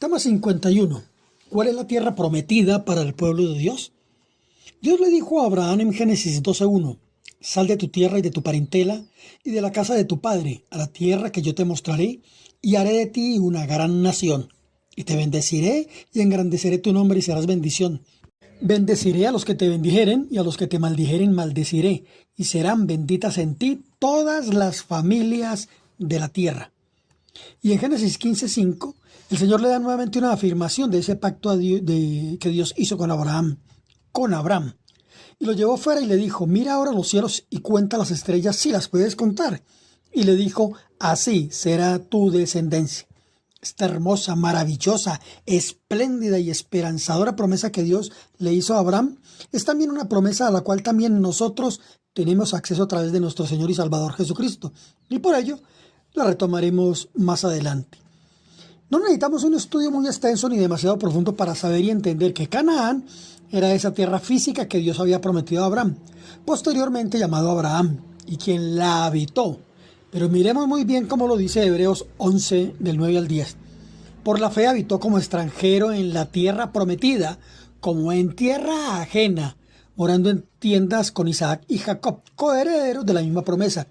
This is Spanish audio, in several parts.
Tema 51. ¿Cuál es la tierra prometida para el pueblo de Dios? Dios le dijo a Abraham en Génesis 12:1: Sal de tu tierra y de tu parentela y de la casa de tu padre, a la tierra que yo te mostraré, y haré de ti una gran nación. Y te bendeciré y engrandeceré tu nombre y serás bendición. Bendeciré a los que te bendijeren y a los que te maldijeren maldeciré, y serán benditas en ti todas las familias de la tierra. Y en Génesis 15:5, el Señor le da nuevamente una afirmación de ese pacto que Dios hizo con Abraham. Y lo llevó fuera y le dijo: mira ahora los cielos y cuenta las estrellas si las puedes contar. Y le dijo: así será tu descendencia. Esta hermosa, maravillosa, espléndida y esperanzadora promesa que Dios le hizo a Abraham es también una promesa a la cual también nosotros tenemos acceso a través de nuestro Señor y Salvador Jesucristo. Y por ello la retomaremos más adelante. No necesitamos un estudio muy extenso ni demasiado profundo para saber y entender que Canaán era esa tierra física que Dios había prometido a Abraham, posteriormente llamado Abraham, y quien la habitó. Pero miremos muy bien cómo lo dice Hebreos 11, del 9 al 10. Por la fe habitó como extranjero en la tierra prometida, como en tierra ajena, morando en tiendas con Isaac y Jacob, coherederos de la misma promesa,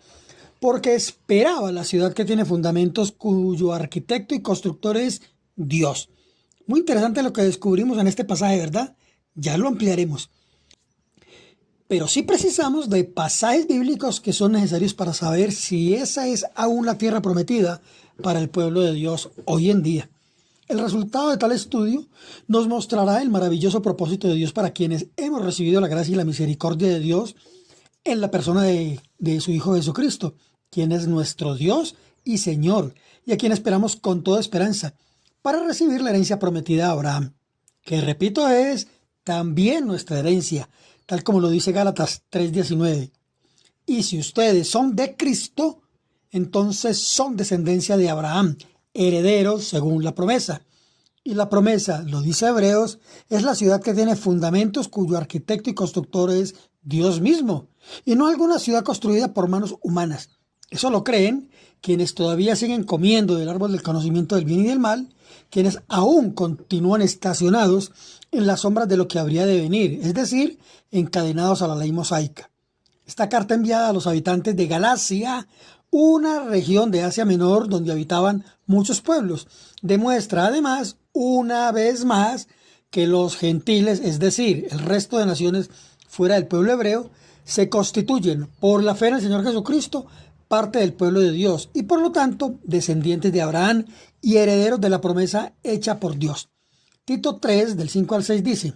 porque esperaba la ciudad que tiene fundamentos, cuyo arquitecto y constructor es Dios. Muy interesante lo que descubrimos en este pasaje, ¿verdad? Ya lo ampliaremos. Pero sí precisamos de pasajes bíblicos que son necesarios para saber si esa es aún la tierra prometida para el pueblo de Dios hoy en día. El resultado de tal estudio nos mostrará el maravilloso propósito de Dios para quienes hemos recibido la gracia y la misericordia de Dios en la persona de su Hijo Jesucristo, quien es nuestro Dios y Señor, y a quien esperamos con toda esperanza para recibir la herencia prometida a Abraham, que repito es también nuestra herencia, tal como lo dice Gálatas 3:19. Y si ustedes son de Cristo, entonces son descendencia de Abraham, herederos según la promesa. Y la promesa, lo dice Hebreos, es la ciudad que tiene fundamentos, cuyo arquitecto y constructor es Dios mismo, y no alguna ciudad construida por manos humanas. Eso lo creen quienes todavía siguen comiendo del árbol del conocimiento del bien y del mal, quienes aún continúan estacionados en las sombras de lo que habría de venir, es decir, encadenados a la ley mosaica. Esta carta enviada a los habitantes de Galacia, una región de Asia Menor donde habitaban muchos pueblos, demuestra además una vez más que los gentiles, es decir, el resto de naciones fuera del pueblo hebreo, se constituyen por la fe en el Señor Jesucristo parte del pueblo de Dios y por lo tanto descendientes de Abraham y herederos de la promesa hecha por Dios. Tito 3, del 5 al 6 dice: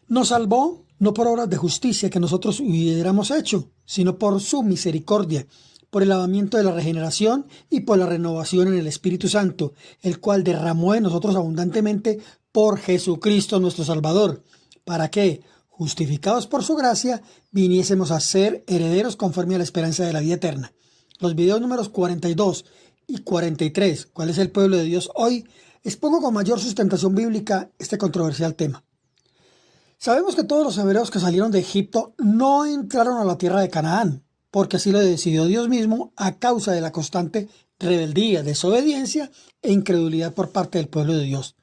nos salvó no por obras de justicia que nosotros hubiéramos hecho, sino por su misericordia, por el lavamiento de la regeneración y por la renovación en el Espíritu Santo, el cual derramó en nosotros abundantemente por Jesucristo nuestro Salvador, para que, justificados por su gracia, viniésemos a ser herederos conforme a la esperanza de la vida eterna. Los videos números 42 y 43, ¿cuál es el pueblo de Dios hoy?, expongo con mayor sustentación bíblica este controversial tema. Sabemos que todos los hebreos que salieron de Egipto no entraron a la tierra de Canaán, porque así lo decidió Dios mismo a causa de la constante rebeldía, desobediencia e incredulidad por parte del pueblo de Dios.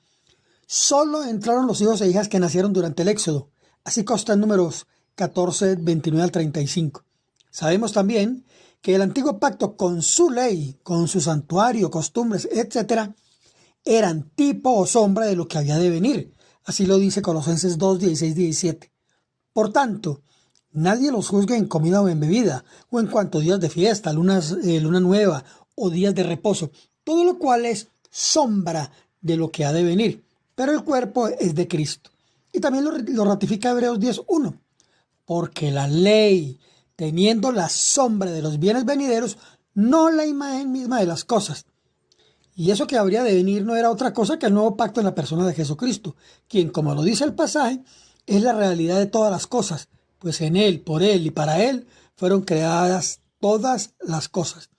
Solo entraron los hijos e hijas que nacieron durante el Éxodo, así consta en Números 14, 29 al 35. Sabemos también que el antiguo pacto con su ley, con su santuario, costumbres, etc., eran tipo o sombra de lo que había de venir. Así lo dice Colosenses 2, 16, 17. Por tanto, nadie los juzgue en comida o en bebida, o en cuanto a días de fiesta, luna nueva o días de reposo, todo lo cual es sombra de lo que ha de venir, pero el cuerpo es de Cristo. Y también lo ratifica Hebreos 10:1, porque la ley, teniendo la sombra de los bienes venideros, no la imagen misma de las cosas. Y eso que habría de venir no era otra cosa que el nuevo pacto en la persona de Jesucristo, quien, como lo dice el pasaje, es la realidad de todas las cosas, pues en Él, por Él y para Él fueron creadas todas las cosas.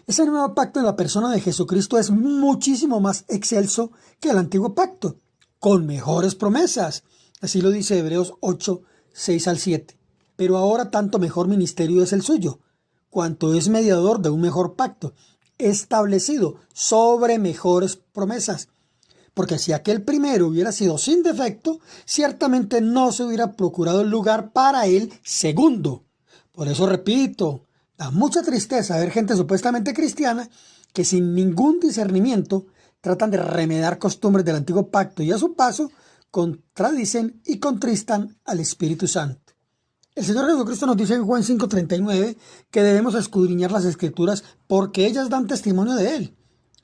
Ese nuevo pacto en la persona de Jesucristo es muchísimo más excelso que el antiguo pacto, con mejores promesas. Así lo dice Hebreos 8, 6 al 7. Pero ahora tanto mejor ministerio es el suyo, cuanto es mediador de un mejor pacto, establecido sobre mejores promesas. porque si aquel primero hubiera sido sin defecto, ciertamente no se hubiera procurado el lugar para el segundo. Por eso repito, da mucha tristeza ver gente supuestamente cristiana que sin ningún discernimiento tratan de remediar costumbres del antiguo pacto y a su paso contradicen y contristan al Espíritu Santo. El Señor Jesucristo nos dice en Juan 5:39 que debemos escudriñar las Escrituras porque ellas dan testimonio de Él.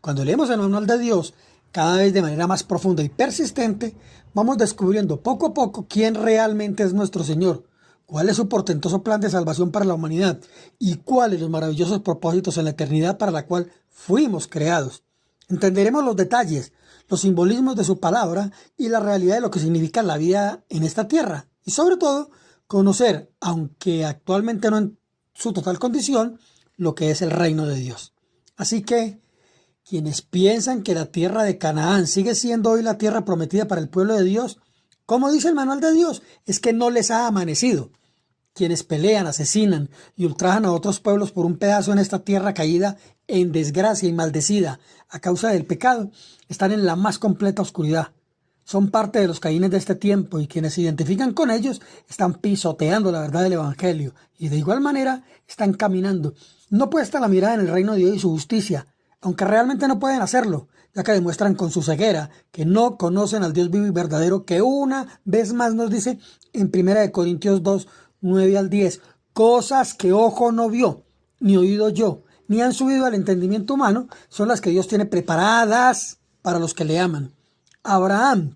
Cuando leemos el manual de Dios, cada vez de manera más profunda y persistente, vamos descubriendo poco a poco quién realmente es nuestro Señor, cuál es su portentoso plan de salvación para la humanidad y cuáles los maravillosos propósitos en la eternidad para la cual fuimos creados. Entenderemos los detalles, los simbolismos de su palabra y la realidad de lo que significa la vida en esta tierra. Y sobre todo, conocer, aunque actualmente no en su total condición, lo que es el reino de Dios. Así que, quienes piensan que la tierra de Canaán sigue siendo hoy la tierra prometida para el pueblo de Dios, como dice el manual de Dios, es que no les ha amanecido. Quienes pelean, asesinan y ultrajan a otros pueblos por un pedazo en esta tierra caída en desgracia y maldecida a causa del pecado, están en la más completa oscuridad. Son parte de los Caínes de este tiempo y quienes se identifican con ellos están pisoteando la verdad del Evangelio y de igual manera están caminando, no puesta la mirada en el reino de Dios y su justicia, aunque realmente no pueden hacerlo, ya que demuestran con su ceguera que no conocen al Dios vivo y verdadero que una vez más nos dice en 1 Corintios 2, 9 al 10, cosas que ojo no vio, ni oído yo, ni han subido al entendimiento humano, son las que Dios tiene preparadas para los que le aman. Abraham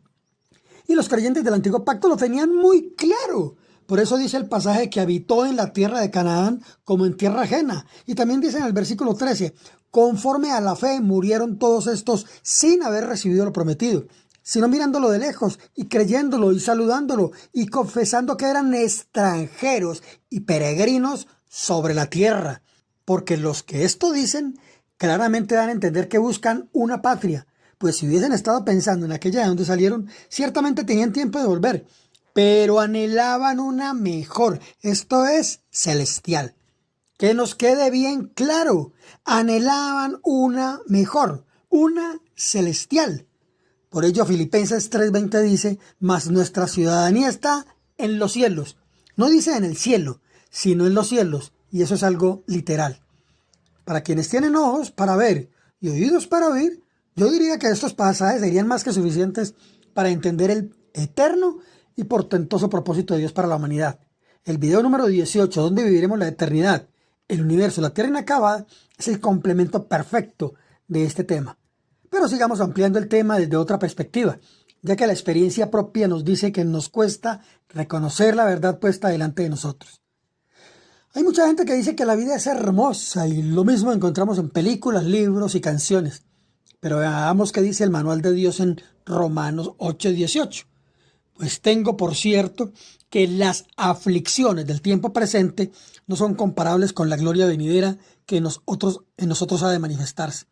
y los creyentes del antiguo pacto lo tenían muy claro. Por eso dice el pasaje que habitó en la tierra de Canaán como en tierra ajena. Y también dice en el versículo 13, conforme a la fe murieron todos estos sin haber recibido lo prometido, sino mirándolo de lejos y creyéndolo y saludándolo y confesando que eran extranjeros y peregrinos sobre la tierra. Porque los que esto dicen claramente dan a entender que buscan una patria. Pues si hubiesen estado pensando en aquella de donde salieron, ciertamente tenían tiempo de volver, pero anhelaban una mejor, esto es, celestial. Que nos quede bien claro, anhelaban una mejor, una celestial. Por ello Filipenses 3:20 dice, mas nuestra ciudadanía está en los cielos. No dice en el cielo, sino en los cielos, y eso es algo literal. Para quienes tienen ojos para ver y oídos para oír, yo diría que estos pasajes serían más que suficientes para entender el eterno y portentoso propósito de Dios para la humanidad. El video número 18, donde viviremos la eternidad, el universo, la tierra inacabada, es el complemento perfecto de este tema. Pero sigamos ampliando el tema desde otra perspectiva, ya que la experiencia propia nos dice que nos cuesta reconocer la verdad puesta delante de nosotros. Hay mucha gente que dice que la vida es hermosa y lo mismo encontramos en películas, libros y canciones. Pero veamos qué dice el manual de Dios en Romanos 8:18. Pues tengo por cierto que las aflicciones del tiempo presente no son comparables con la gloria venidera que en nosotros ha de manifestarse.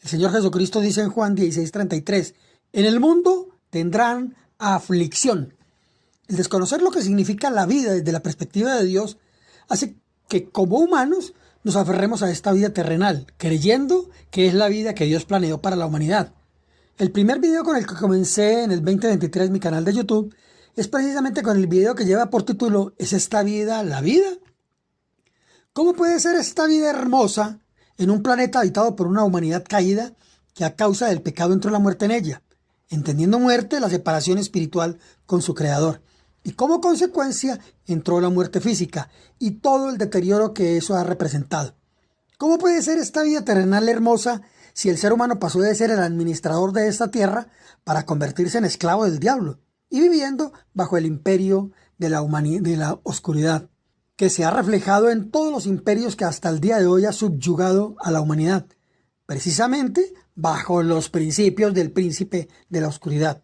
El Señor Jesucristo dice en Juan 16:33, en el mundo tendrán aflicción. El desconocer lo que significa la vida desde la perspectiva de Dios hace que como humanos nos aferremos a esta vida terrenal, creyendo que es la vida que Dios planeó para la humanidad. El primer video con el que comencé en el 2023 mi canal de YouTube es precisamente con el video que lleva por título ¿Es esta vida la vida? ¿Cómo puede ser esta vida hermosa en un planeta habitado por una humanidad caída que a causa del pecado entró la muerte en ella? Entendiendo muerte, la separación espiritual con su creador. Y como consecuencia entró la muerte física y todo el deterioro que eso ha representado. ¿Cómo puede ser esta vida terrenal hermosa si el ser humano pasó de ser el administrador de esta tierra para convertirse en esclavo del diablo y viviendo bajo el imperio de la oscuridad, que se ha reflejado en todos los imperios que hasta el día de hoy ha subyugado a la humanidad, precisamente bajo los principios del príncipe de la oscuridad,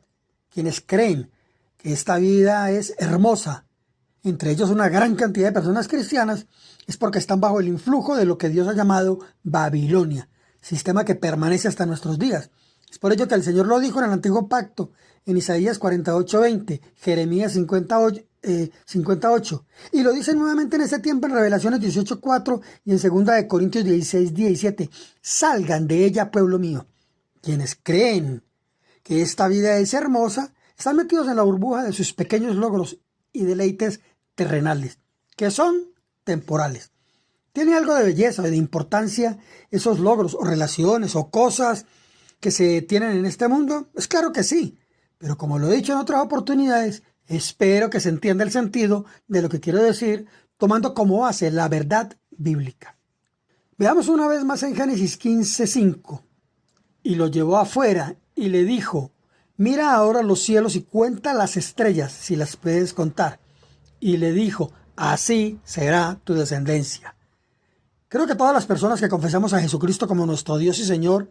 quienes creen que esta vida es hermosa, entre ellos una gran cantidad de personas cristianas, es porque están bajo el influjo de lo que Dios ha llamado Babilonia, sistema que permanece hasta nuestros días. Es por ello que el Señor lo dijo en el Antiguo Pacto, en Isaías 48:20, Jeremías 58, y lo dice nuevamente en este tiempo en Revelaciones 18:4 y en 2 Corintios 16:17, salgan de ella, pueblo mío, quienes creen que esta vida es hermosa, están metidos en la burbuja de sus pequeños logros y deleites terrenales, que son temporales. ¿Tiene algo de belleza o de importancia esos logros o relaciones o cosas que se tienen en este mundo? Pues claro que sí, pero como lo he dicho en otras oportunidades, espero que se entienda el sentido de lo que quiero decir, tomando como base la verdad bíblica. Veamos una vez más en Génesis 15:5. Y lo llevó afuera y le dijo: mira ahora los cielos y cuenta las estrellas, si las puedes contar. Y le dijo: así será tu descendencia. Creo que todas las personas que confesamos a Jesucristo como nuestro Dios y Señor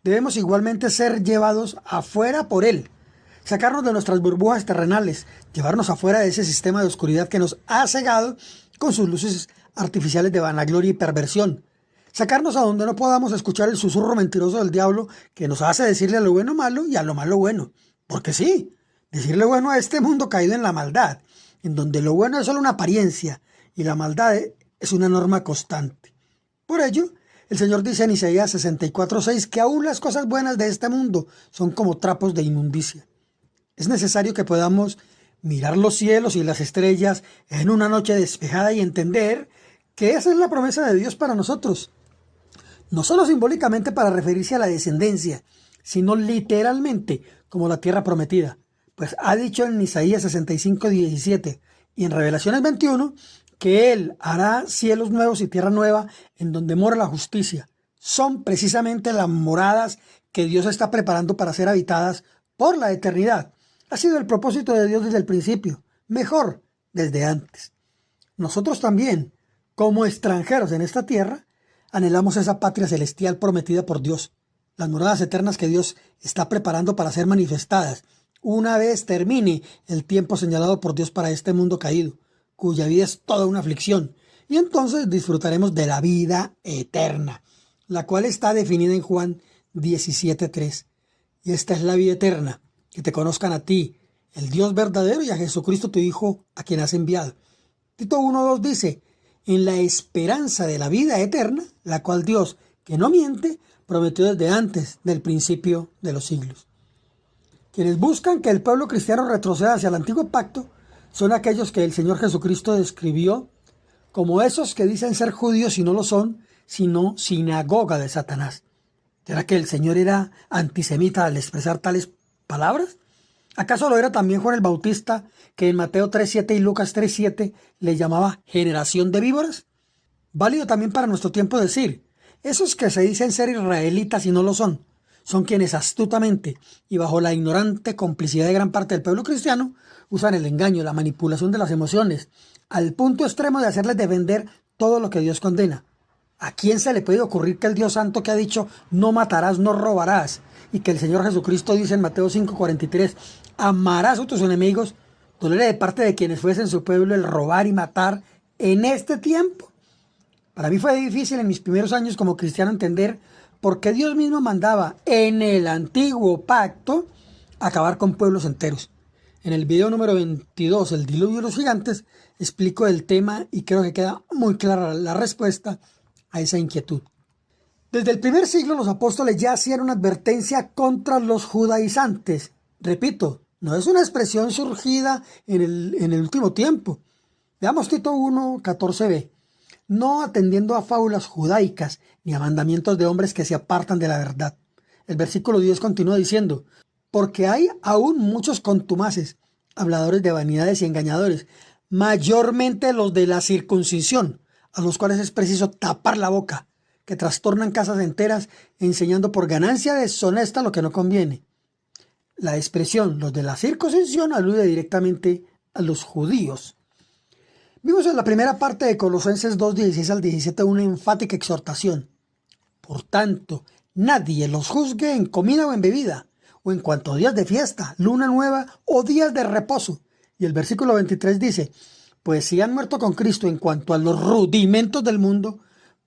debemos igualmente ser llevados afuera por Él, sacarnos de nuestras burbujas terrenales, llevarnos afuera de ese sistema de oscuridad que nos ha cegado con sus luces artificiales de vanagloria y perversión, sacarnos a donde no podamos escuchar el susurro mentiroso del diablo que nos hace decirle a lo bueno malo y a lo malo bueno, porque sí, decirle bueno a este mundo caído en la maldad, en donde lo bueno es solo una apariencia y la maldad es una norma constante. Por ello, el Señor dice en Isaías 64:6 que aún las cosas buenas de este mundo son como trapos de inmundicia. Es necesario que podamos mirar los cielos y las estrellas en una noche despejada y entender que esa es la promesa de Dios para nosotros. No solo simbólicamente para referirse a la descendencia, sino literalmente como la tierra prometida. Pues ha dicho en Isaías 65:17 y en Revelaciones 21 que Él hará cielos nuevos y tierra nueva en donde mora la justicia. Son precisamente las moradas que Dios está preparando para ser habitadas por la eternidad. Ha sido el propósito de Dios desde el principio, mejor, desde antes. Nosotros también, como extranjeros en esta tierra, anhelamos esa patria celestial prometida por Dios, las moradas eternas que Dios está preparando para ser manifestadas una vez termine el tiempo señalado por Dios para este mundo caído, cuya vida es toda una aflicción, y entonces disfrutaremos de la vida eterna, la cual está definida en Juan 17:3. Y esta es la vida eterna, que te conozcan a ti, el Dios verdadero, y a Jesucristo tu Hijo, a quien has enviado. Tito 1:2 dice: en la esperanza de la vida eterna, la cual Dios, que no miente, prometió desde antes del principio de los siglos. Quienes buscan que el pueblo cristiano retroceda hacia el antiguo pacto son aquellos que el Señor Jesucristo describió como esos que dicen ser judíos y no lo son, sino sinagoga de Satanás. ¿Será que el Señor era antisemita al expresar tales palabras? ¿Acaso lo era también Juan el Bautista, que en Mateo 3:7 y Lucas 3:7 le llamaba generación de víboras? Válido también para nuestro tiempo decir: esos que se dicen ser israelitas y no lo son quienes astutamente y bajo la ignorante complicidad de gran parte del pueblo cristiano usan el engaño, la manipulación de las emociones, al punto extremo de hacerles defender todo lo que Dios condena. ¿A quién se le puede ocurrir que el Dios Santo, que ha dicho no matarás, no robarás, y que el Señor Jesucristo dice en Mateo 5:43, amarás a tus enemigos, tolere de parte de quienes fuesen su pueblo el robar y matar en este tiempo? Para mí fue difícil en mis primeros años como cristiano entender por qué Dios mismo mandaba en el antiguo pacto acabar con pueblos enteros. En el video número 22, el diluvio de los gigantes, explico el tema y creo que queda muy clara la respuesta a esa inquietud. Desde el primer siglo los apóstoles ya hacían una advertencia contra los judaizantes. Repito, no es una expresión surgida en el último tiempo. Veamos Tito 1:14b. No atendiendo a fábulas judaicas ni a mandamientos de hombres que se apartan de la verdad. El versículo 10 continúa diciendo: porque hay aún muchos contumaces, habladores de vanidades y engañadores, mayormente los de la circuncisión, a los cuales es preciso tapar la boca, que trastornan casas enteras, enseñando por ganancia deshonesta lo que no conviene. La expresión los de la circuncisión alude directamente a los judíos. Vimos en la primera parte de Colosenses 2:16 al 17 una enfática exhortación. Por tanto, nadie los juzgue en comida o en bebida, o en cuanto a días de fiesta, luna nueva o días de reposo. Y el versículo 23 dice: pues si han muerto con Cristo en cuanto a los rudimentos del mundo,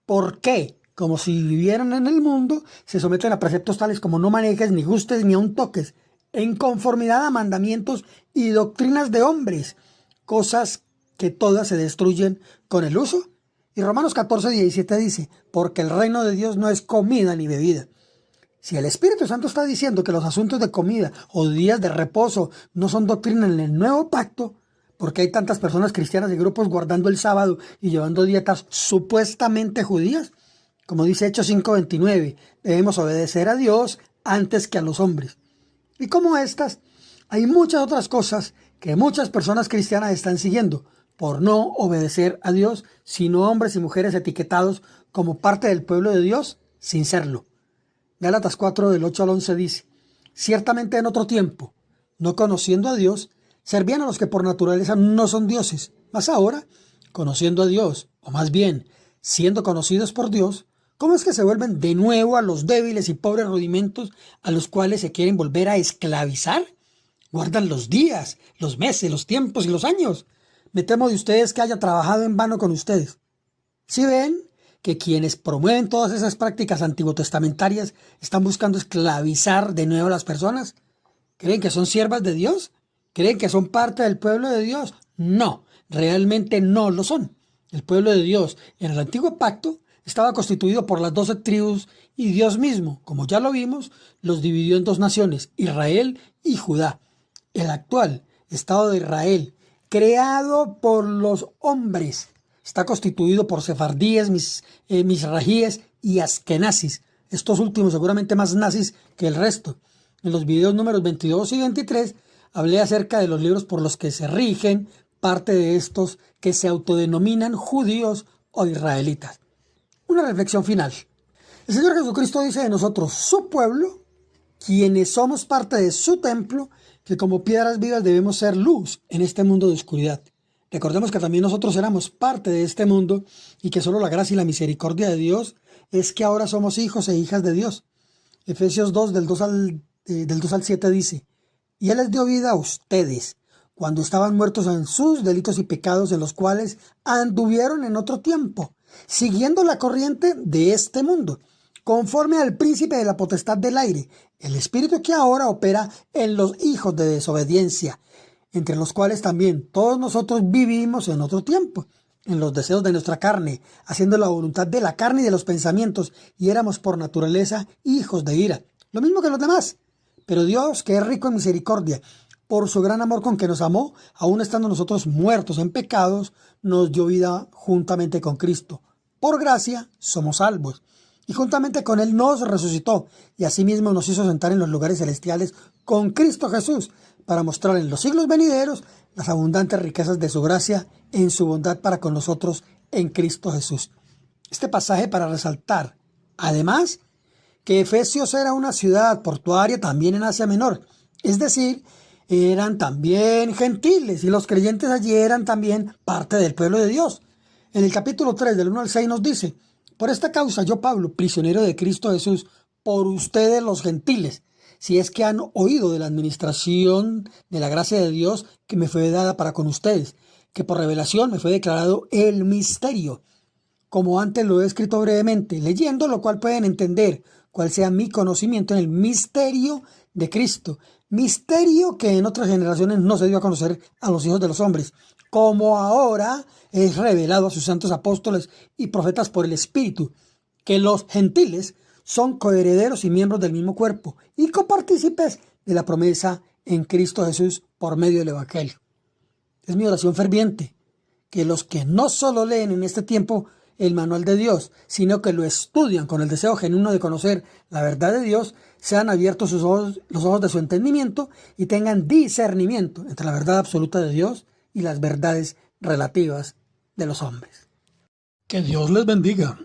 ¿por qué, como si vivieran en el mundo, se someten a preceptos tales como no manejes, ni gustes, ni aun toques, en conformidad a mandamientos y doctrinas de hombres, cosas que todas se destruyen con el uso? Y Romanos 14:17 dice: porque el reino de Dios no es comida ni bebida. Si el Espíritu Santo está diciendo que los asuntos de comida o días de reposo no son doctrina en el nuevo pacto, ¿por qué hay tantas personas cristianas y grupos guardando el sábado y llevando dietas supuestamente judías? Como dice Hechos 5:29, debemos obedecer a Dios antes que a los hombres. Y como estas, hay muchas otras cosas que muchas personas cristianas están siguiendo por no obedecer a Dios, sino hombres y mujeres etiquetados como parte del pueblo de Dios sin serlo. Gálatas 4 del 8 al 11 dice, ciertamente en otro tiempo, no conociendo a Dios, servían a los que por naturaleza no son dioses, mas ahora, conociendo a Dios, o más bien, siendo conocidos por Dios, ¿cómo es que se vuelven de nuevo a los débiles y pobres rudimentos a los cuales se quieren volver a esclavizar? Guardan los días, los meses, los tiempos y los años. Me temo de ustedes que haya trabajado en vano con ustedes. ¿Sí ven que quienes promueven todas esas prácticas antiguotestamentarias están buscando esclavizar de nuevo a las personas? ¿Creen que son siervas de Dios? ¿Creen que son parte del pueblo de Dios? No, realmente no lo son. El pueblo de Dios en el antiguo pacto estaba constituido por las 12 tribus y Dios mismo, como ya lo vimos, los dividió en dos naciones, Israel y Judá. El actual Estado de Israel, creado por los hombres, está constituido por sefardíes, misrajíes y askenazis. Estos últimos seguramente más nazis que el resto. En los videos números 22 y 23 hablé acerca de los libros por los que se rigen parte de estos que se autodenominan judíos o israelitas. Una reflexión final. El Señor Jesucristo dice de nosotros, su pueblo, quienes somos parte de su templo, que como piedras vivas debemos ser luz en este mundo de oscuridad. Recordemos que también nosotros éramos parte de este mundo y que solo la gracia y la misericordia de Dios es que ahora somos hijos e hijas de Dios. Efesios 2 del 2 al 7 dice, y Él les dio vida a ustedes, cuando estaban muertos en sus delitos y pecados en los cuales anduvieron en otro tiempo, siguiendo la corriente de este mundo, conforme al príncipe de la potestad del aire, el espíritu que ahora opera en los hijos de desobediencia, entre los cuales también todos nosotros vivimos en otro tiempo, en los deseos de nuestra carne, haciendo la voluntad de la carne y de los pensamientos, y éramos por naturaleza hijos de ira, lo mismo que los demás. Pero Dios, que es rico en misericordia, por su gran amor con que nos amó, aun estando nosotros muertos en pecados, nos dio vida juntamente con Cristo. Por gracia somos salvos. Y juntamente con Él nos resucitó, y asimismo nos hizo sentar en los lugares celestiales con Cristo Jesús, para mostrar en los siglos venideros las abundantes riquezas de su gracia en su bondad para con nosotros en Cristo Jesús. Este pasaje para resaltar, además, que Efesios era una ciudad portuaria también en Asia Menor, es decir, eran también gentiles y los creyentes allí eran también parte del pueblo de Dios. En el capítulo 3 del 1 al 6 nos dice, por esta causa yo Pablo, prisionero de Cristo Jesús, por ustedes los gentiles, si es que han oído de la administración de la gracia de Dios que me fue dada para con ustedes, que por revelación me fue declarado el misterio, como antes lo he escrito brevemente, leyendo lo cual pueden entender cuál sea mi conocimiento en el misterio de Cristo, misterio que en otras generaciones no se dio a conocer a los hijos de los hombres, como ahora es revelado a sus santos apóstoles y profetas por el Espíritu, que los gentiles son coherederos y miembros del mismo cuerpo y copartícipes de la promesa en Cristo Jesús por medio del Evangelio. Es mi oración ferviente que los que no solo leen en este tiempo el manual de Dios, sino que lo estudian con el deseo genuino de conocer la verdad de Dios, sean abiertos los ojos de su entendimiento y tengan discernimiento entre la verdad absoluta de Dios y las verdades relativas de los hombres. Que Dios les bendiga.